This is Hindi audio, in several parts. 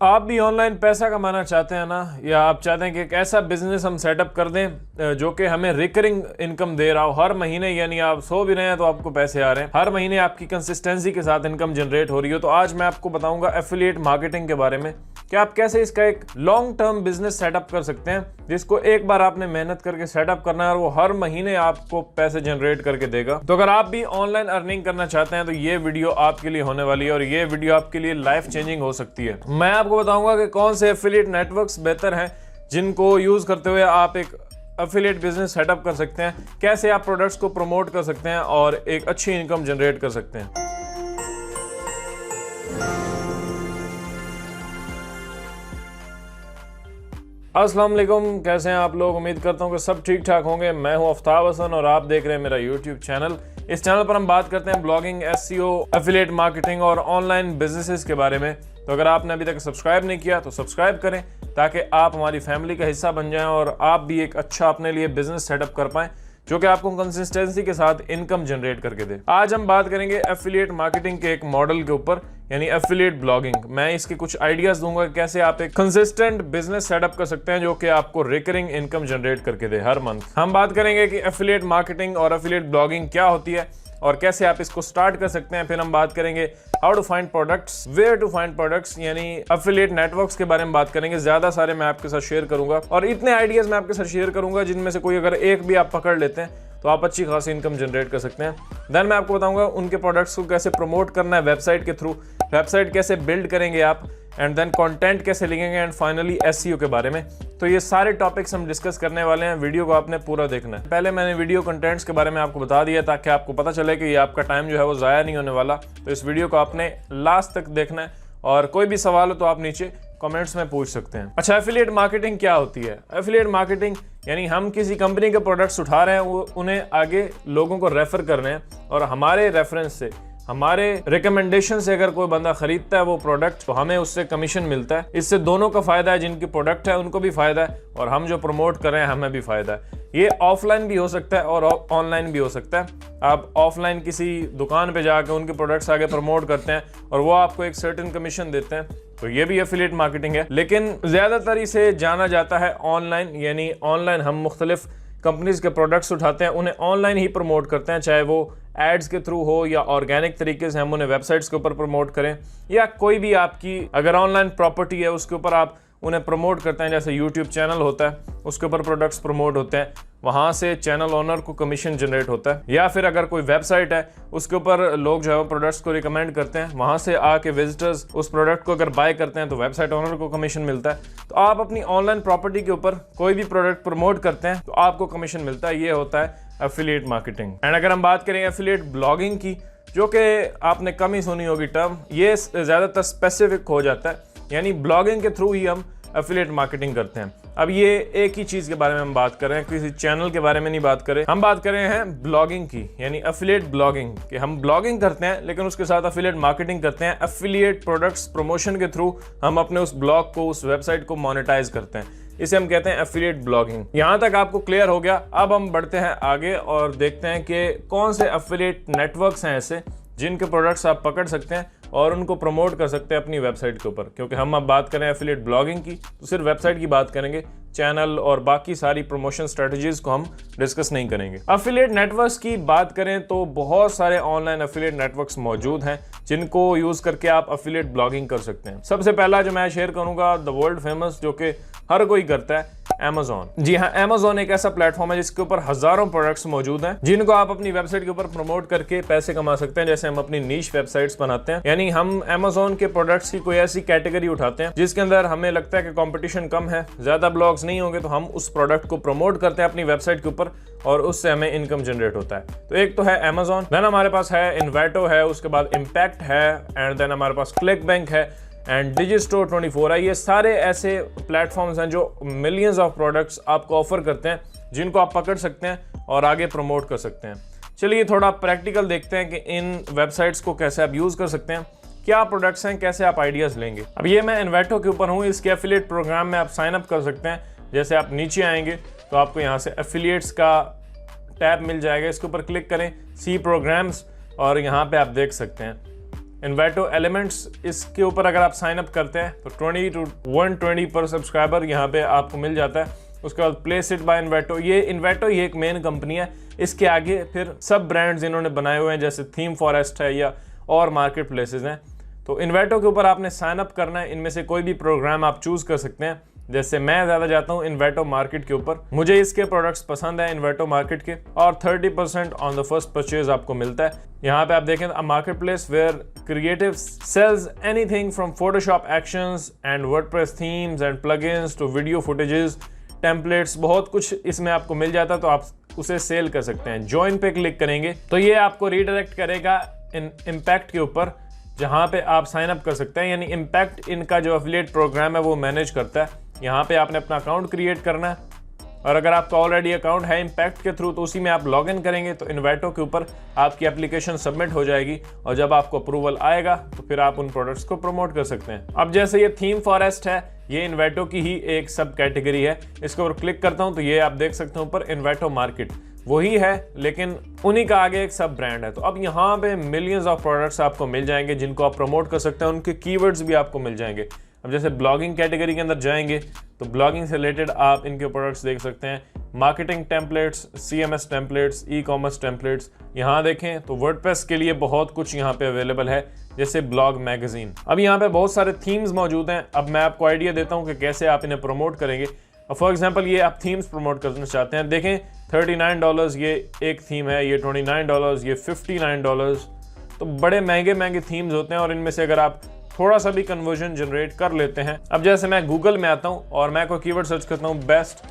आप भी ऑनलाइन पैसा कमाना चाहते हैं ना, या आप चाहते हैं कि एक ऐसा बिजनेस हम सेटअप कर दें जो कि हमें रिकरिंग इनकम दे रहा हो हर महीने, यानी आप सो भी रहे हैं तो आपको पैसे आ रहे हैं, हर महीने आपकी कंसिस्टेंसी के साथ इनकम जनरेट हो रही हो। तो आज मैं आपको बताऊंगा एफिलिएट मार्केटिंग के बारे में कि आप कैसे इसका एक लॉन्ग टर्म बिजनेस सेटअप कर सकते हैं, जिसको एक बार आपने मेहनत करके सेटअप करना है और वो हर महीने आपको पैसे जनरेट करके देगा। तो अगर आप भी ऑनलाइन अर्निंग करना चाहते हैं तो ये वीडियो आपके लिए होने वाली है और ये वीडियो आपके लिए लाइफ चेंजिंग हो सकती है। मैं आपको बताऊंगा कि कौन से एफिलिएट नेटवर्क्स बेहतर हैं जिनको यूज करते हुए आप एक एफिलिएट बिजनेस सेटअप कर सकते हैं, कैसे आप प्रोडक्ट्स को प्रमोट कर सकते हैं और एक अच्छी इनकम जनरेट कर सकते हैं। अस्सलाम वालेकुम, कैसे हैं आप लोग? उम्मीद करता हूं कि सब ठीक ठाक होंगे। मैं हूं आफ्ताब हसन और आप देख रहे हैं मेरा यूट्यूब चैनल। इस चैनल पर हम बात करते हैं ब्लॉगिंग, एसईओ, एफिलिएट मार्केटिंग और ऑनलाइन बिजनेसेस के बारे में। तो अगर आपने अभी तक सब्सक्राइब नहीं किया तो सब्सक्राइब करें ताकि आप हमारी फैमिली का हिस्सा बन जाएं और आप भी एक अच्छा अपने लिए बिजनेस सेटअप कर पाएं जो कि आपको कंसिस्टेंसी के साथ इनकम जनरेट करके दे। आज हम बात करेंगे एफिलिएट मार्केटिंग के एक मॉडल के ऊपर, यानी एफिलिएट ब्लॉगिंग। मैं इसके कुछ आइडियाज दूंगा कैसे आप एक कंसिस्टेंट बिजनेस सेटअप कर सकते हैं जो कि आपको रिकरिंग इनकम जनरेट करके दे हर मंथ। हम बात करेंगे कि एफिलिएट मार्केटिंग और एफिलिएट ब्लॉगिंग क्या होती है और कैसे आप इसको स्टार्ट कर सकते हैं। फिर हम बात करेंगे how to find products, where to find products, यानी एफिलिएट नेटवर्क्स के बारे में बात करेंगे। ज्यादा सारे मैं आपके साथ शेयर करूंगा और इतने आइडियाज मैं आपके साथ शेयर करूंगा जिनमें से कोई अगर एक भी आप पकड़ लेते हैं तो आप अच्छी खासी इनकम जनरेट कर सकते हैं। देन मैं आपको बताऊंगा उनके प्रोडक्ट्स को कैसे प्रमोट करना है वेबसाइट के थ्रू, वेबसाइट कैसे बिल्ड करेंगे आप, एंड देन कंटेंट कैसे लिखेंगे, एंड फाइनली एसईओ के बारे में। तो ये सारे टॉपिक्स हम डिस्कस करने वाले हैं। वीडियो को आपने पूरा देखना है। पहले मैंने वीडियो कंटेंट्स के बारे में आपको बता दिया ताकि आपको पता चले कि ये आपका टाइम जो है वो ज़ाया नहीं होने वाला। तो इस वीडियो को आपने लास्ट तक देखना है और कोई भी सवाल हो तो आप नीचे कमेंट्स में पूछ सकते हैं। अच्छा, एफिलिएट मार्केटिंग क्या होती है? एफिलिएट मार्केटिंग यानी हम किसी कंपनी के प्रोडक्ट्स उठा रहे हैं, वो उन्हें आगे लोगों को रेफर कर रहे हैं और हमारे रेफरेंस से, हमारे रिकमेंडेशन से अगर कोई बंदा खरीदता है वो प्रोडक्ट तो हमें उससे कमीशन मिलता है। इससे दोनों का फायदा है, जिनकी प्रोडक्ट है उनको भी फायदा है और हम जो प्रमोट कर रहे हैं हमें भी फायदा है। ये ऑफलाइन भी हो सकता है और ऑनलाइन भी हो सकता है। आप ऑफलाइन किसी दुकान पे जाकर उनके प्रोडक्ट्स आगे प्रमोट करते हैं और वो आपको एक सर्टेन कमीशन देते हैं, तो ये भी एफिलिएट मार्केटिंग है। लेकिन ज्यादातर इसे जाना जाता है ऑनलाइन, यानी ऑनलाइन हम मुख्तलिफ कंपनीज के प्रोडक्ट्स उठाते हैं, उन्हें ऑनलाइन ही प्रमोट करते हैं, चाहे वो एड्स के थ्रू हो या ऑर्गेनिक तरीके से हम उन्हें वेबसाइट्स के ऊपर प्रमोट करें, या कोई भी आपकी अगर ऑनलाइन प्रॉपर्टी है उसके ऊपर आप उन्हें प्रमोट करते हैं। जैसे यूट्यूब चैनल होता है उसके ऊपर प्रोडक्ट्स प्रमोट होते हैं, वहाँ से चैनल ओनर को कमीशन जनरेट होता है। या फिर अगर कोई वेबसाइट है उसके ऊपर लोग जो है वो प्रोडक्ट्स को रिकमेंड करते हैं, वहाँ से आके विजिटर्स उस प्रोडक्ट को अगर बाय करते हैं तो वेबसाइट ओनर को कमीशन मिलता है। तो आप अपनी ऑनलाइन प्रॉपर्टी के ऊपर कोई भी प्रोडक्ट प्रमोट करते हैं तो आपको कमीशन मिलता है। ये होता है एफिलिएट मार्केटिंग। एंड अगर हम बात करें एफिलिएट ब्लॉगिंग की, जो कि आपने कम ही सुनी होगी टर्म, ये ज़्यादातर स्पेसिफिक हो जाता है, यानी ब्लॉगिंग के थ्रू ही हम एफिलिएट मार्केटिंग करते हैं। अब ये एक ही चीज़ के बारे में हम बात कर रहे हैं, किसी चैनल के बारे में नहीं बात कर रहे। हम बात कर रहे हैं ब्लॉगिंग की, यानी एफिलिएट ब्लॉगिंग, कि हम ब्लॉगिंग करते हैं लेकिन उसके साथ एफिलिएट मार्केटिंग करते हैं। एफिलिएट प्रोडक्ट्स प्रमोशन के थ्रू हम अपने उस ब्लॉग को, उस वेबसाइट को मोनेटाइज करते हैं। इसे हम कहते हैं एफिलिएट ब्लॉगिंग। यहाँ तक आपको क्लियर हो गया। अब हम बढ़ते हैं आगे और देखते हैं कि कौन से एफिलिएट नेटवर्क्स हैं ऐसे जिनके प्रोडक्ट्स आप पकड़ सकते हैं और उनको प्रमोट कर सकते हैं अपनी वेबसाइट के ऊपर। क्योंकि हम अब बात करें एफिलिएट ब्लॉगिंग की तो सिर्फ वेबसाइट की बात करेंगे, चैनल और बाकी सारी प्रमोशन स्ट्रेटजीज को हम डिस्कस नहीं करेंगे। एफिलिएट नेटवर्क्स की बात करें तो बहुत सारे ऑनलाइन एफिलिएट नेटवर्क्स मौजूद हैं जिनको यूज करके आप एफिलिएट ब्लॉगिंग कर सकते हैं। सबसे पहला जो मैं शेयर करूंगा, द वर्ल्ड फेमस, जो कि हर कोई करता है, Amazon। जी हाँ, Amazon एक ऐसा प्लेटफॉर्म है जिसके ऊपर हजारों प्रोडक्ट्स मौजूद हैं जिनको आप अपनी वेबसाइट के ऊपर प्रमोट करके पैसे कमा सकते हैं। जैसे हम अपनी नीश वेबसाइट्स बनाते हैं, यानी हम Amazon के प्रोडक्ट्स की कोई ऐसी कैटेगरी उठाते हैं जिसके अंदर हमें लगता है कि कंपटीशन कम है, ज्यादा ब्लॉग्स नहीं होंगे, तो हम उस प्रोडक्ट को प्रमोट करते हैं अपनी वेबसाइट के ऊपर और उससे हमें इनकम जनरेट होता है। तो एक तो है Amazon, देन हमारे पास है इन्वेटो है, उसके बाद इम्पैक्ट है, एंड देन हमारे पास क्लिक बैंक है एंड डिजिस्टोर 24 है। ये सारे ऐसे प्लेटफॉर्म्स हैं जो मिलियंस ऑफ प्रोडक्ट्स आपको ऑफर करते हैं जिनको आप पकड़ सकते हैं और आगे प्रमोट कर सकते हैं। चलिए थोड़ा प्रैक्टिकल देखते हैं कि इन वेबसाइट्स को कैसे आप यूज कर सकते हैं, क्या प्रोडक्ट्स हैं, कैसे आप आइडियाज लेंगे। अब ये मैं इन्वेटो के ऊपर हूँ, इसके एफिलिएट प्रोग्राम में आप साइन अप कर सकते हैं। जैसे आप नीचे आएंगे तो आपको यहाँ से एफिलिएट्स का टैब मिल जाएगा, इसके ऊपर क्लिक करें, सी प्रोग्राम्स, और यहाँ पे आप देख सकते हैं इन्वेटो एलिमेंट्स, इसके ऊपर अगर आप साइन अप करते हैं तो 20 to 120 पर सब्सक्राइबर यहाँ पे आपको मिल जाता है। उसके बाद प्लेस इट बाय इन्वेटो, ये इन्वेटो ही एक मेन कंपनी है। इसके आगे फिर सब ब्रांड्स इन्होंने बनाए हुए हैं, जैसे थीम फॉरेस्ट है या और मार्केट प्लेसेस हैं। तो इन्वेटो के ऊपर आपने साइन अप करना है। इनमें से कोई भी प्रोग्राम आप चूज कर सकते हैं। जैसे मैं ज़्यादा जाता हूँ इन्वेटो मार्केट के ऊपर, मुझे इसके प्रोडक्ट्स पसंद है इन्वेटो मार्केट के, और 30% ऑन द फर्स्ट परचेज आपको मिलता है। यहाँ पे आप देखें a market place where creative sells anything from Photoshop actions and WordPress themes and plugins to video footages, templates, बहुत कुछ इसमें आपको मिल जाता है, तो आप उसे सेल कर सकते हैं। ज्वाइन पे क्लिक करेंगे तो ये आपको रीडायरेक्ट करेगा इम्पैक्ट के ऊपर, जहाँ पे आप साइन अप कर सकते हैं। यानी इम्पैक्ट इनका जो एफिलिएट प्रोग्राम है वो मैनेज करता है। यहाँ पे आपने अपना अकाउंट क्रिएट करना है, और अगर आपका ऑलरेडी अकाउंट है इम्पैक्ट के थ्रू तो उसी में आप लॉग इन करेंगे तो इन्वेटो के ऊपर आपकी एप्लीकेशन सबमिट हो जाएगी, और जब आपको अप्रूवल आएगा तो फिर आप उन प्रोडक्ट्स को प्रमोट कर सकते हैं। अब जैसे ये थीम फॉरेस्ट है, ये इन्वेटो की ही एक सब कैटेगरी है। इसके ऊपर क्लिक करता हूँ तो ये आप देख सकते हैं ऊपर इन्वेटो मार्केट वही है, लेकिन उन्हीं का आगे एक सब ब्रांड है। तो अब यहाँ पे मिलियंस ऑफ प्रोडक्ट्स आपको मिल जाएंगे जिनको आप प्रमोट कर सकते हैं, उनके कीवर्ड्स भी आपको मिल जाएंगे। अब जैसे ब्लॉगिंग कैटेगरी के अंदर जाएंगे तो ब्लॉगिंग से रिलेटेड आप इनके प्रोडक्ट्स देख सकते हैं। Marketing templates, CMS templates, e-commerce templates, यहाँ देखें तो वर्डप्रेस के लिए बहुत कुछ यहाँ पे अवेलेबल है, जैसे ब्लॉग मैगजीन। अब यहाँ पे बहुत सारे थीम्स मौजूद हैं। अब मैं आपको आइडिया देता हूँ कि कैसे आप इन्हें प्रमोट करेंगे। फॉर एग्जाम्पल ये आप थीम्स प्रमोट करना चाहते हैं, देखें $39 ये एक थीम है, ये $29, ये $59, तो बड़े महंगे महंगे थीम्स होते हैं, और इनमें से अगर आप थोड़ा सा भी कन्वर्जन जनरेट कर लेते हैं। अब जैसे मैं गूगल में आता हूँ और मैं कोई कीवर्ड सर्च करता हूँ, best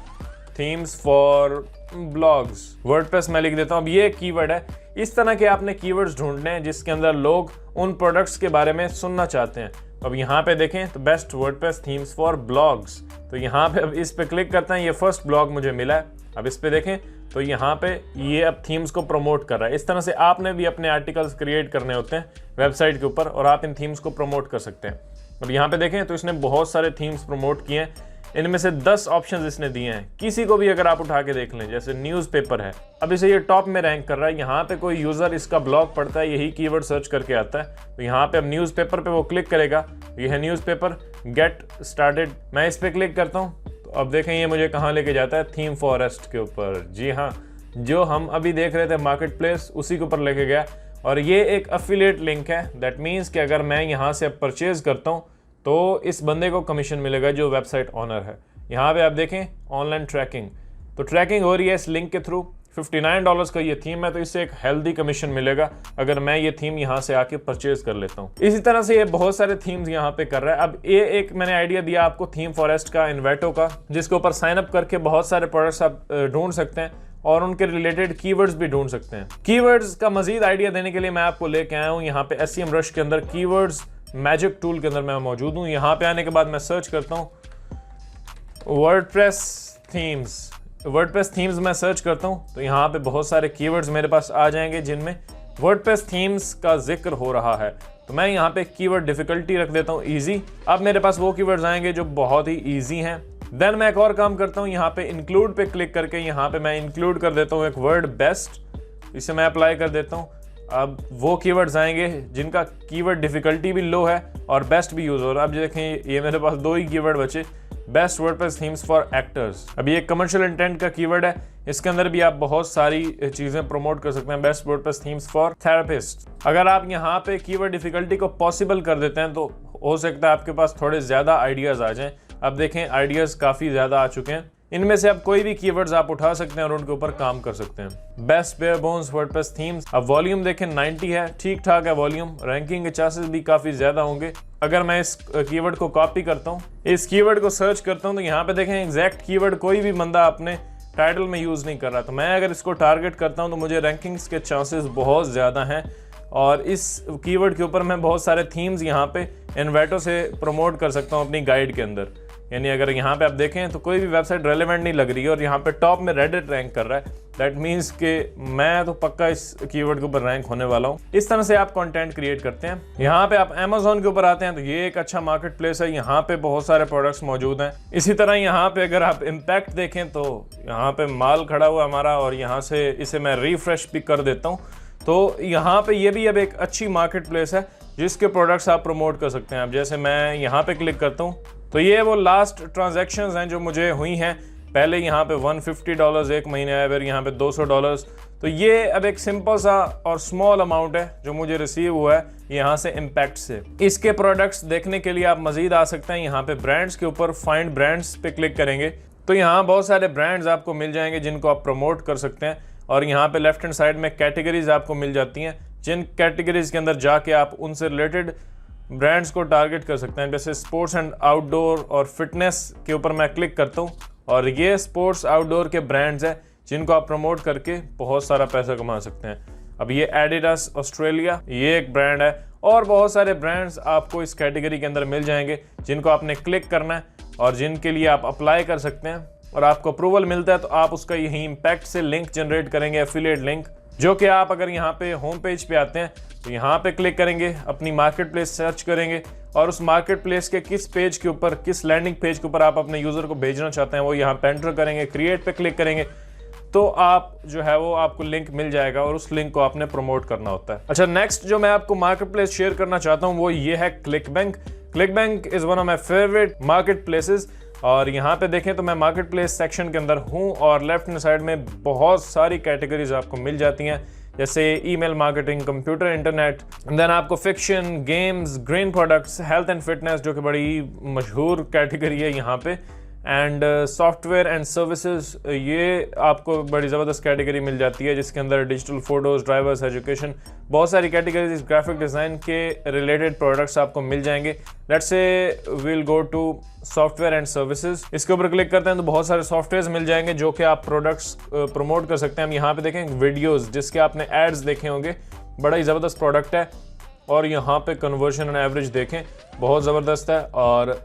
themes for blogs, WordPress में लिख देता हूँ। अब ये कीवर्ड है। इस तरह के आपने कीवर्ड्स ढूंढने हैं जिसके अंदर लोग उन प्रोडक्ट्स के बारे में सुनना चाहते हैं। अब यहाँ पे देखें तो best WordPress themes for blogs, तो यहाँ पे अब इस पे क्लिक करते हैं, ये फर्स्ट ब्लॉग मुझे मिला है। अब इस पे देखें तो यहाँ पे ये अब थीम्स को प्रमोट कर रहा है। इस तरह से आपने भी अपने आर्टिकल्स क्रिएट करने होते हैं वेबसाइट के ऊपर, और आप इन थीम्स को प्रमोट कर सकते हैं। अब यहाँ पे देखें तो इसने बहुत सारे थीम्स प्रमोट किए हैं। इनमें से 10 ऑप्शंस इसने दिए हैं। किसी को भी अगर आप उठा के देख लें, जैसे न्यूज़पेपर है, अब इसे ये टॉप में रैंक कर रहा है। यहाँ पे कोई यूज़र इसका ब्लॉग पढ़ता है, यही कीवर्ड सर्च करके आता है, तो यहाँ पे अब न्यूज़पेपर पे वो क्लिक करेगा। ये है न्यूज़पेपर, गेट स्टार्टेड, मैं इस पे क्लिक करता हूँ तो अब देखें ये मुझे कहाँ लेके जाता है, थीम फॉरेस्ट के ऊपर। जी हाँ, जो हम अभी देख रहे थे मार्केट प्लेस, उसी के ऊपर लेके गया। और ये एक एफिलिएट लिंक है, दैट मीन्स कि अगर मैं यहाँ से परचेज करता हूँ तो इस बंदे को कमीशन मिलेगा जो वेबसाइट ऑनर है। यहाँ पे आप देखें ऑनलाइन ट्रैकिंग, तो ट्रैकिंग हो रही है इस लिंक के थ्रू। $59 का ये थीम है, तो इससे एक हेल्दी कमीशन मिलेगा अगर मैं ये थीम यहाँ से आके परचेज कर लेता हूँ। इसी तरह से ये बहुत सारे थीम्स यहाँ पे कर रहा है। अब ये एक मैंने आइडिया दिया आपको थीम फॉरेस्ट का, इन्वेटो का, जिसके ऊपर साइन अप करके बहुत सारे प्रोडक्ट्स आप ढूंढ सकते हैं और उनके रिलेटेड कीवर्ड्स भी ढूंढ सकते हैं। कीवर्ड्स का मजीद आइडिया देने के लिए मैं आपको लेके आया हूँ यहाँ पे SEMrush के अंदर, कीवर्ड्स मैजिक टूल के अंदर मैं मौजूद हूँ। यहाँ पे आने के बाद मैं सर्च करता हूँ वर्डप्रेस थीम्स मैं सर्च करता हूँ, तो यहाँ पे बहुत सारे कीवर्ड्स मेरे पास आ जाएंगे जिनमें वर्डप्रेस थीम्स का जिक्र हो रहा है। तो मैं यहाँ पे कीवर्ड डिफिकल्टी रख देता हूँ ईजी। अब मेरे पास वो कीवर्ड्स आएंगे जो बहुत ही ईजी हैं। देन मैं एक और काम करता हूँ, यहाँ पे इंक्लूड पे क्लिक करके यहाँ पे मैं इंक्लूड कर देता हूँ एक वर्ड बेस्ट, इसे मैं अप्लाई कर देता हूँ। अब वो कीवर्ड्स आएंगे जिनका कीवर्ड डिफिकल्टी भी लो है और बेस्ट भी यूज हो रहा है। अब देखें ये मेरे पास 2 ही कीवर्ड बचे, best WordPress themes for actors. अभी एक कमर्शियल इंटेंट का कीवर्ड है, इसके अंदर भी आप बहुत सारी चीजें प्रमोट कर सकते हैं। Best WordPress themes for therapist. अगर आप यहाँ पे कीवर्ड डिफिकल्टी को पॉसिबल कर देते हैं तो हो सकता है आपके पास थोड़े ज्यादा आइडियाज आ जाएं। अब देखें आइडियाज काफी ज्यादा आ चुके हैं। इनमें से आप कोई भी कीवर्ड्स आप उठा सकते हैं और उनके ऊपर काम कर सकते हैं। Best bare bones WordPress themes. अब वॉल्यूम देखें 90 है, ठीक ठाक है वॉल्यूम। रैंकिंग के चांसेस भी काफी ज्यादा होंगे। अगर मैं इस कीवर्ड को कॉपी करता हूँ, इस कीवर्ड को सर्च करता हूँ, तो यहाँ पे देखें एग्जैक्ट कीवर्ड कोई भी बंदा अपने टाइटल में यूज नहीं कर रहा। तो मैं अगर इसको टारगेट करता हूँ तो मुझे रैंकिंग्स के चांसेस बहुत ज्यादा हैं। और इस कीवर्ड के ऊपर मैं बहुत सारे थीम्स यहाँ पे इन्वेटो से प्रमोट कर सकता हूँ अपनी गाइड के अंदर। यानी अगर यहाँ पे आप देखें तो कोई भी वेबसाइट रेलेवेंट नहीं लग रही है और यहाँ पे टॉप में रेडिट रैंक कर रहा है, दैट मीन्स कि मैं तो पक्का इस कीवर्ड के ऊपर रैंक होने वाला हूँ। इस तरह से आप कंटेंट क्रिएट करते हैं। यहाँ पे आप Amazon के ऊपर आते हैं तो ये एक अच्छा मार्केट प्लेस है, यहाँ पे बहुत सारे प्रोडक्ट्स मौजूद हैं। इसी तरह यहाँ पे अगर आप इम्पैक्ट देखें तो यहाँ पे माल खड़ा हुआ हमारा, और यहाँ से इसे मैं रिफ्रेश भी कर देता हूँ। तो यहाँ पे ये भी अब एक अच्छी मार्केट प्लेस है जिसके प्रोडक्ट्स आप प्रमोट कर सकते हैं। अब जैसे मैं यहाँ पे क्लिक करता हूँ तो ये वो लास्ट ट्रांजैक्शंस हैं जो मुझे हुई हैं। पहले यहाँ पे $150 एक महीने आया, फिर यहाँ पे $200। तो ये अब एक सिंपल सा और स्मॉल अमाउंट है जो मुझे रिसीव हुआ है यहाँ से इम्पैक्ट से। इसके प्रोडक्ट्स देखने के लिए आप मजीद आ सकते हैं। यहाँ पे ब्रांड्स के ऊपर फाइंड ब्रांड्स पे क्लिक करेंगे तो यहाँ बहुत सारे ब्रांड्स आपको मिल जाएंगे जिनको आप प्रमोट कर सकते हैं। और यहाँ पे लेफ्ट हैंड साइड में कैटेगरीज आपको मिल जाती हैं, जिन कैटेगरीज के अंदर जाके आप उनसे रिलेटेड ब्रांड्स को टारगेट कर सकते हैं। जैसे स्पोर्ट्स एंड आउटडोर और फिटनेस के ऊपर मैं क्लिक करता हूँ और ये स्पोर्ट्स आउटडोर के ब्रांड्स हैं जिनको आप प्रमोट करके बहुत सारा पैसा कमा सकते हैं। अब ये एडिडास ऑस्ट्रेलिया, ये एक ब्रांड है और बहुत सारे ब्रांड्स आपको इस कैटेगरी के अंदर मिल जाएंगे जिनको आपने क्लिक करना है और जिनके लिए आप अप्लाई कर सकते हैं। और आपको अप्रूवल मिलता है तो आप उसका यही इम्पैक्ट से लिंक जनरेट करेंगे, एफिलिएट लिंक, जो कि आप अगर यहाँ पे होम पेज पे आते हैं तो यहाँ पे क्लिक करेंगे, अपनी मार्केट प्लेस सर्च करेंगे और उस मार्केट प्लेस के किस पेज के ऊपर, किस लैंडिंग पेज के ऊपर आप अपने यूजर को भेजना चाहते हैं वो यहाँ पे एंटर करेंगे, क्रिएट पे क्लिक करेंगे तो आप जो है वो आपको लिंक मिल जाएगा और उस लिंक को आपने प्रमोट करना होता है। अच्छा, नेक्स्ट जो मैं आपको मार्केट प्लेस शेयर करना चाहता हूँ वो ये है ClickBank. ClickBank is one of my favourite market places. और यहाँ पे देखें तो मैं मार्केट प्लेस सेक्शन के अंदर हूँ और लेफ्ट हैंड साइड में बहुत सारी कैटेगरीज आपको मिल जाती हैं, जैसे email marketing, computer internet, then आपको fiction, games, green products, health and fitness जो कि बड़ी मशहूर कैटेगरी है यहाँ पे, एंड सॉफ्टवेयर एंड सर्विसेज, ये आपको बड़ी ज़बरदस्त कैटेगरी मिल जाती है जिसके अंदर डिजिटल फोटोज़, ड्राइवर्स, एजुकेशन, बहुत सारी कैटेगरीज, ग्राफिक डिज़ाइन के रिलेटेड प्रोडक्ट्स आपको मिल जाएंगे। Let's say will go to software and services. इसके ऊपर क्लिक करते हैं तो बहुत सारे सॉफ्टवेयर मिल जाएंगे जो कि आप प्रोडक्ट्स प्रमोट कर सकते हैं। हम यहाँ पे देखें वीडियोज़ जिसके आपने एड्स देखे होंगे, बड़ा ही ज़बरदस्त प्रोडक्ट है। और यहाँ पे कन्वर्जन एंड एवरेज देखें, बहुत ज़बरदस्त है और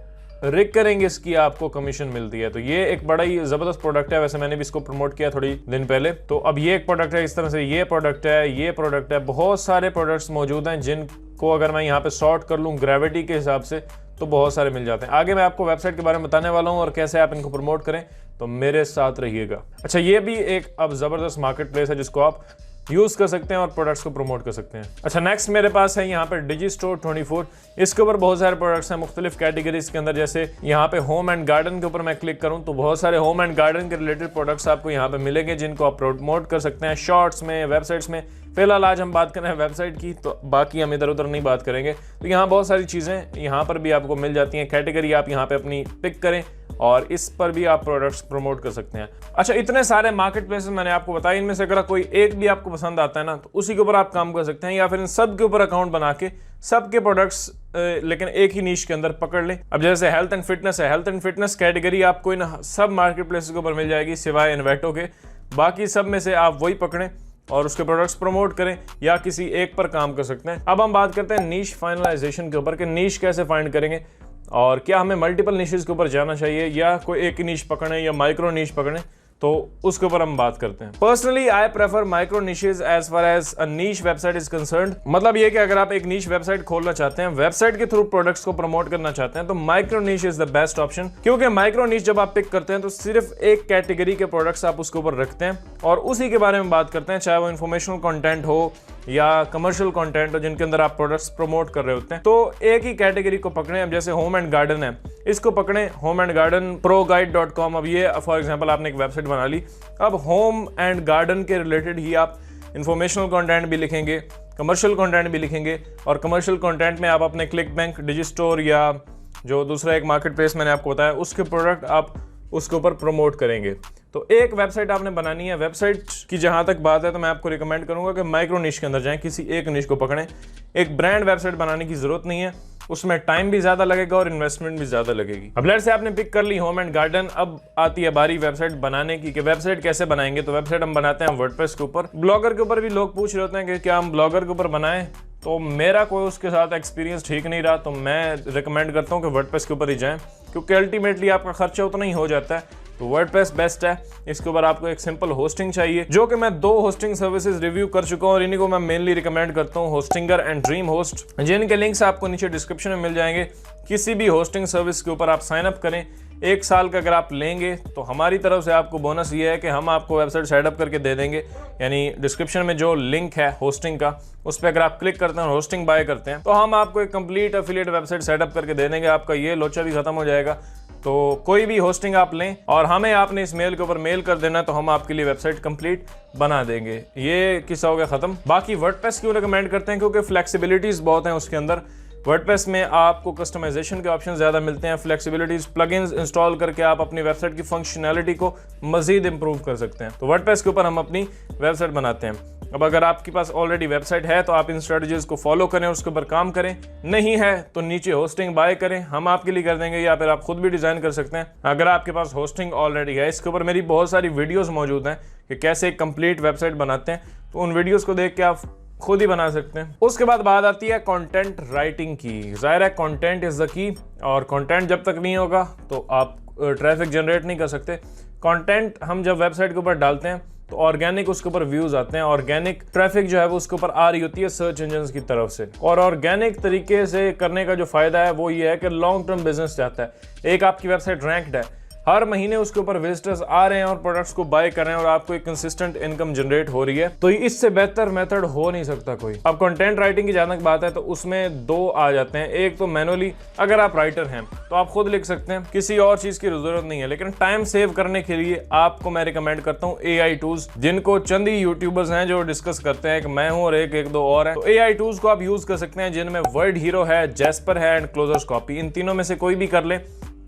रिकरिंग इसकी आपको कमीशन मिलती है। तो ये एक बड़ा ही जबरदस्त प्रोडक्ट है। वैसे मैंने भी इसको प्रमोट किया थोड़ी दिन पहले। तो अब ये एक प्रोडक्ट है, इस तरह से ये प्रोडक्ट है, ये प्रोडक्ट है, बहुत सारे प्रोडक्ट्स मौजूद हैं जिनको अगर मैं यहाँ पे सॉर्ट कर लूँ ग्रेविटी के हिसाब से तो बहुत सारे मिल जाते हैं। आगे मैं आपको वेबसाइट के बारे में बताने वाला हूँ और कैसे आप इनको प्रमोट करें, तो मेरे साथ रहिएगा। अच्छा, ये भी एक अब जबरदस्त मार्केट प्लेस है जिसको आप यूज कर सकते हैं और प्रोडक्ट्स को प्रमोट कर सकते हैं। अच्छा, नेक्स्ट मेरे पास है यहाँ पे डिजिस्टोर 24। इसके ऊपर बहुत सारे प्रोडक्ट्स हैं मुख्तलिफ कैटेगरीज के अंदर। जैसे यहाँ पे होम एंड गार्डन के ऊपर मैं क्लिक करूँ तो बहुत सारे होम एंड गार्डन के रिलेटेड प्रोडक्ट्स आपको यहाँ पे मिलेंगे जिनको आप प्रमोट कर सकते हैं शॉर्ट्स में, वेबसाइट्स में। फिलहाल आज हम बात कर रहे हैं वेबसाइट की, तो बाकी हम इधर उधर नहीं बात करेंगे। तो यहाँ बहुत सारी चीज़ें यहाँ पर भी आपको मिल जाती हैं। कैटेगरी आप यहाँ पे अपनी पिक करें और इस पर भी आप प्रोडक्ट्स प्रमोट कर सकते हैं। अच्छा, इतने सारे मार्केट प्लेसेस मैंने आपको बताया, इनमें से अगर कोई एक भी आपको पसंद आता है ना तो उसी के ऊपर आप काम कर सकते हैं, या फिर इन सब के ऊपर अकाउंट बना के सबके प्रोडक्ट्स लेकिन एक ही नीश के अंदर पकड़ लें। अब जैसे हेल्थ एंड फिटनेस है, हेल्थ एंड फिटनेस कैटेगरी आपको इन सब मार्केट प्लेसेस के ऊपर मिल जाएगी सिवाय इन्वेटो के। बाकी सब में से आप वही पकड़ें और उसके प्रोडक्ट्स प्रमोट करें या किसी एक पर काम कर सकते हैं। अब हम बात करते हैं नीश फाइनलाइजेशन के ऊपर कि नीश कैसे फाइंड करेंगे और क्या हमें मल्टीपल निशेस के ऊपर जाना चाहिए या कोई एक ही नीश पकड़े या माइक्रो नीश पकड़े, तो उसके ऊपर हम बात करते हैं। Personally I prefer micro niches as far as a niche website is concerned. मतलब ये कि अगर आप एक नीश वेबसाइट खोलना चाहते हैं, वेबसाइट के थ्रू प्रोडक्ट्स को प्रमोट करना चाहते हैं, तो micro niche is the best option. क्योंकि माइक्रो नीश जब आप पिक करते हैं तो सिर्फ एक कैटेगरी के प्रोडक्ट्स आप उसके ऊपर रखते हैं और उसी के बारे में बात करते हैं, चाहे वो इन्फॉर्मेशनल कंटेंट हो या कमर्शियल कंटेंट हो जिनके अंदर आप प्रोडक्ट्स प्रमोट कर रहे होते हैं। तो एक ही कैटेगरी को पकड़ें। अब जैसे होम एंड गार्डन है, इसको पकड़ें, होम एंड गार्डन proguide.com। अब ये फॉर एग्जांपल आपने एक वेबसाइट बना ली, अब होम एंड गार्डन के रिलेटेड ही आप इन्फॉर्मेशनल कंटेंट भी लिखेंगे, कमर्शियल कंटेंट भी लिखेंगे और कमर्शियल कंटेंट में आप अपने क्लिकबैंक, डिजिस्टोर या जो दूसरा एक मार्केट प्लेस मैंने आपको बताया उसके प्रोडक्ट आप उसके ऊपर प्रमोट करेंगे। तो एक वेबसाइट आपने बनानी है। वेबसाइट की जहां तक बात है तो मैं आपको रिकमेंड करूंगा कि माइक्रो निश के अंदर जाएं, किसी एक निश को पकड़ें। एक ब्रांड वेबसाइट बनाने की जरूरत नहीं है, उसमें टाइम भी ज्यादा लगेगा और इन्वेस्टमेंट भी ज्यादा लगेगी। अब लेट्स से आपने पिक कर ली होम एंड गार्डन, अब आती है बारी वेबसाइट बनाने की कि वेबसाइट कैसे बनाएंगे। तो वेबसाइट हम बनाते हैं वर्डप्रेस के ऊपर। ब्लॉगर के ऊपर भी लोग पूछ रहे होते हैं कि क्या हम ब्लॉगर के ऊपर बनाएं, तो मेरा कोई उसके साथ एक्सपीरियंस ठीक नहीं रहा, तो मैं रिकमेंड करता हूँ कि वर्डप्रेस के ऊपर ही जाएं, क्योंकि अल्टीमेटली आपका खर्चा उतना ही हो जाता है। तो वर्डप्रेस बेस्ट है। इसके ऊपर आपको एक सिंपल होस्टिंग चाहिए, जो कि मैं 2 होस्टिंग सर्विसेज रिव्यू कर चुका हूँ और इन्हीं को मैं मेनली रिकमेंड करता हूँ, होस्टिंगर एंड ड्रीम होस्ट, जिनके लिंक्स आपको नीचे डिस्क्रिप्शन में मिल जाएंगे। किसी भी होस्टिंग सर्विस के ऊपर आप साइन अप करें, 1 साल का अगर आप लेंगे तो हमारी तरफ से आपको बोनस ये है कि हम आपको वेबसाइट सेटअप करके दे देंगे। यानी डिस्क्रिप्शन में जो लिंक है होस्टिंग का, उस पर अगर आप क्लिक करते हैं और होस्टिंग बाय करते हैं तो हम आपको एक कंप्लीट एफिलिएट वेबसाइट सेटअप करके दे देंगे। आपका ये लोचा भी खत्म हो जाएगा। तो कोई भी होस्टिंग आप लें और हमें आपने इस मेल के ऊपर मेल कर देना, तो हम आपके लिए वेबसाइट कंप्लीट बना देंगे। ये किस्सा हो गया खत्म। बाकी वर्डप्रेस क्यों रिकमेंड करते हैं? क्योंकि फ्लेक्सिबिलिटीज बहुत हैं उसके अंदर। वर्डप्रेस में आपको कस्टमाइजेशन के ऑप्शन ज़्यादा मिलते हैं, फ्लेक्सिबिलिटीज, प्लगइन्स इंस्टॉल करके आप अपनी वेबसाइट की फंक्शनैलिटी को मजीद इंप्रूव कर सकते हैं। तो वर्डप्रेस के ऊपर हम अपनी वेबसाइट बनाते हैं। अब अगर आपके पास ऑलरेडी वेबसाइट है तो आप इन स्ट्रेटजीज को फॉलो करें, उसके ऊपर काम करें। नहीं है तो नीचे होस्टिंग बाय करें, हम आपके लिए कर देंगे, या फिर आप खुद भी डिज़ाइन कर सकते हैं अगर आपके पास होस्टिंग ऑलरेडी है। इसके ऊपर मेरी बहुत सारी वीडियोस मौजूद हैं कि कैसे एक कंप्लीट वेबसाइट बनाते हैं, तो उन वीडियोस को देख के आप खुद ही बना सकते हैं। उसके बाद बात आती है कंटेंट राइटिंग की। जाहिर है कंटेंट इज द की, और कंटेंट जब तक नहीं होगा तो आप ट्रैफिक जनरेट नहीं कर सकते। कंटेंट हम जब वेबसाइट के ऊपर डालते हैं तो ऑर्गेनिक उसके ऊपर व्यूज आते हैं, ऑर्गेनिक ट्रैफिक जो है वो उसके ऊपर आ रही होती है सर्च इंजन्स की तरफ से। और ऑर्गेनिक तरीके से करने का जो फायदा है वो ये है कि लॉन्ग टर्म बिजनेस जाता है। एक आपकी वेबसाइट रैंक्ड है, हर महीने उसके ऊपर विजिटर्स आ रहे हैं और प्रोडक्ट्स को बाय कर रहे हैं और आपको एक कंसिस्टेंट इनकम जनरेट हो रही है, तो इससे बेहतर मेथड हो नहीं सकता कोई। अब कंटेंट राइटिंग की जहां तक बात है तो उसमें 2 आ जाते हैं। एक तो मैनुअली, अगर आप राइटर हैं तो आप खुद लिख सकते हैं, किसी और चीज की जरूरत नहीं है। लेकिन टाइम सेव करने के लिए आपको मैं रिकमेंड करता हूँ AI टूल्स, जिनको चंद ही यूट्यूबर्स हैं जो डिस्कस करते हैं। एक मैं हूँ और एक दो और है। तो AI टूल्स को आप यूज कर सकते हैं, जिनमें वर्ड हीरो है, जैस्पर है एंड क्लोजर्स कॉपी। इन तीनों में से कोई भी कर ले।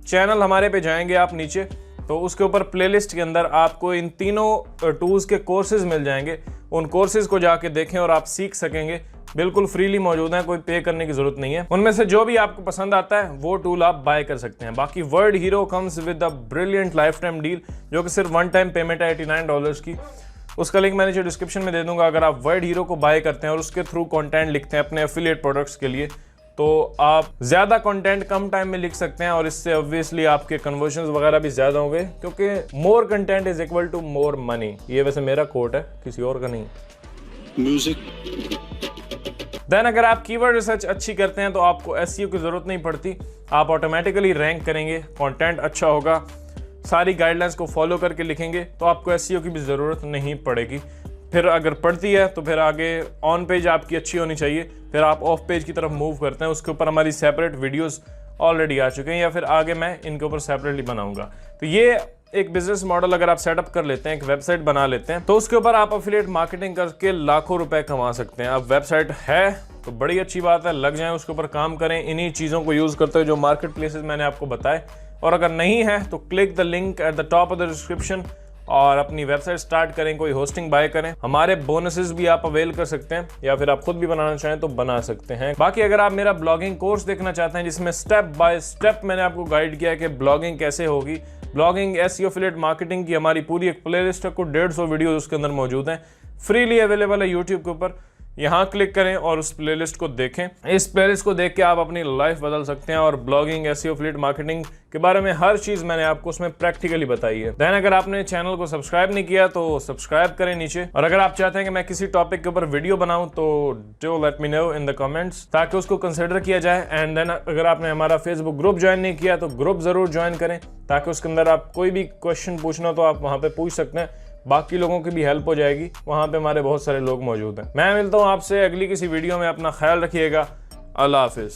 चैनल हमारे पे जाएंगे आप नीचे, तो उसके ऊपर प्लेलिस्ट के अंदर आपको इन तीनों टूल्स के कोर्सेज मिल जाएंगे। उन कोर्सेज को जाके देखें और आप सीख सकेंगे। बिल्कुल फ्रीली मौजूद है, कोई पे करने की जरूरत नहीं है। उनमें से जो भी आपको पसंद आता है वो टूल आप बाय कर सकते हैं। बाकी word hero comes with a brilliant life time deal, जो कि सिर्फ 1 टाइम पेमेंट है $89 की। उसका लिंक मैं नीचे डिस्क्रिप्शन में दे दूंगा। अगर आप वर्ड हीरो को बाय करते हैं और उसके थ्रू कंटेंट लिखते हैं अपने एफिलिएट प्रोडक्ट्स के लिए, तो आप ज्यादा कंटेंट कम टाइम में लिख सकते हैं और इससे ऑब्वियसली आपके कन्वर्जन्स वगैरह भी ज्यादा होंगे, क्योंकि more content is equal to more money. ये वैसे मेरा कोट है, किसी और का नहीं। म्यूजिक। देन अगर आप कीवर्ड रिसर्च अच्छी करते हैं तो आपको SEO की जरूरत नहीं पड़ती, आप ऑटोमेटिकली रैंक करेंगे। कंटेंट अच्छा होगा, सारी गाइडलाइंस को फॉलो करके लिखेंगे तो आपको SEO की भी जरूरत नहीं पड़ेगी। फिर अगर पड़ती है तो फिर आगे ऑन पेज आपकी अच्छी होनी चाहिए, फिर आप ऑफ पेज की तरफ मूव करते हैं। उसके ऊपर हमारी सेपरेट वीडियोस ऑलरेडी आ चुके हैं, या फिर आगे मैं इनके ऊपर सेपरेटली बनाऊंगा। तो ये एक बिजनेस मॉडल अगर आप सेटअप कर लेते हैं, एक वेबसाइट बना लेते हैं, तो उसके ऊपर आप एफिलिएट मार्केटिंग करके लाखों रुपए कमा सकते हैं। अब वेबसाइट है तो बड़ी अच्छी बात है, लग जाएं उसके ऊपर, काम करें इन्हीं चीज़ों को यूज़ करते हुए जो मार्केट प्लेसेस मैंने आपको बताए। और अगर नहीं है तो click the link at the top of the description और अपनी वेबसाइट स्टार्ट करें, कोई होस्टिंग बाय करें। हमारे बोनसेस भी आप अवेल कर सकते हैं, या फिर आप खुद भी बनाना चाहें तो बना सकते हैं। बाकी अगर आप मेरा ब्लॉगिंग कोर्स देखना चाहते हैं, जिसमें स्टेप बाय स्टेप मैंने आपको गाइड किया है कि ब्लॉगिंग कैसे होगी, ब्लॉगिंग SEO एफिलिएट मार्केटिंग की हमारी पूरी एक प्लेलिस्ट है, कुछ 150 वीडियो उसके अंदर मौजूद हैं, फ्रीली अवेलेबल है यूट्यूब के ऊपर। यहाँ क्लिक करें और उस प्लेलिस्ट को देखें। इस प्लेलिस्ट को देख के आप अपनी लाइफ बदल सकते हैं। और ब्लॉगिंग SEO एफिलिएट मार्केटिंग के बारे में हर चीज मैंने आपको उसमें प्रैक्टिकली बताई है। देन अगर आपने चैनल को सब्सक्राइब नहीं किया तो सब्सक्राइब करें नीचे। और अगर आप चाहते हैं कि मैं किसी टॉपिक के ऊपर वीडियो बनाऊं तो do let me know in the comments, ताकि उसको कंसिडर किया जाए। एंड देन अगर आपने हमारा फेसबुक ग्रुप ज्वाइन नहीं किया तो ग्रुप जरूर ज्वाइन करें, ताकि उसके अंदर आप कोई भी क्वेश्चन पूछना तो आप वहां पे पूछ सकते हैं, बाकी लोगों की भी हेल्प हो जाएगी। वहां पे हमारे बहुत सारे लोग मौजूद हैं। मैं मिलता हूं आपसे अगली किसी वीडियो में। अपना ख्याल रखिएगा। अल्लाह हाफिज।